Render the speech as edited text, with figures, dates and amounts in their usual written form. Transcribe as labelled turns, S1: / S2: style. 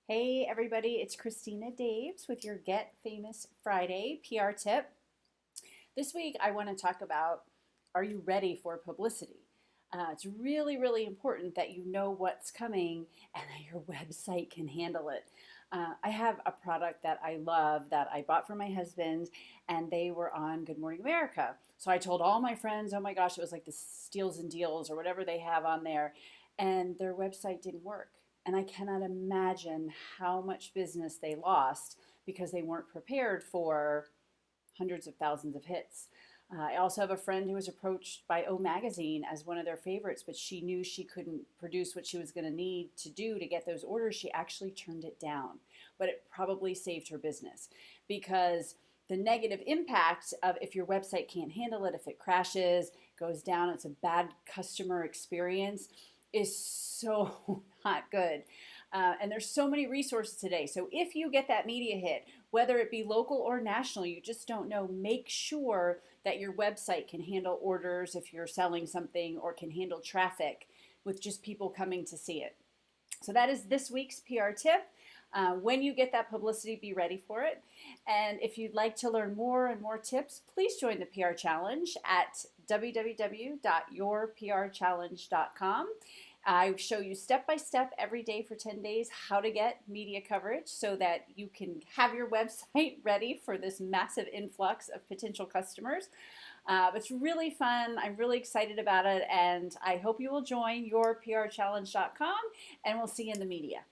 S1: Hey everybody, it's Christina Daves with your Get Famous Friday PR tip. This week I want to talk about, are you ready for publicity? It's really, really important that you know what's coming and that your website can handle it. I have a product that I love that I bought for my husband, and they were on Good Morning America. So I told all my friends, oh my gosh, it was like the steals and deals or whatever they have on there, and their website didn't work. And I cannot imagine how much business they lost because they weren't prepared for hundreds of thousands of hits. I also have a friend who was approached by O Magazine as one of their favorites, but she knew she couldn't produce what she was going to need to do to get those orders. She actually turned it down, but it probably saved her business because the negative impact of if your website can't handle it, if it crashes, goes down, it's a bad customer experience, is so not good. And there's so many resources today. So if you get that media hit, whether it be local or national, you just don't know, make sure that your website can handle orders if you're selling something or can handle traffic with just people coming to see it. So that is this week's PR tip. When you get that publicity, be ready for it. And if you'd like to learn more and more tips, please join the PR Challenge at www.yourprchallenge.com. I show you step by step every day for 10 days how to get media coverage so that you can have your website ready for this massive influx of potential customers. It's really fun. I'm really excited about it, and I hope you will join yourprchallenge.com, and we'll see you in the media.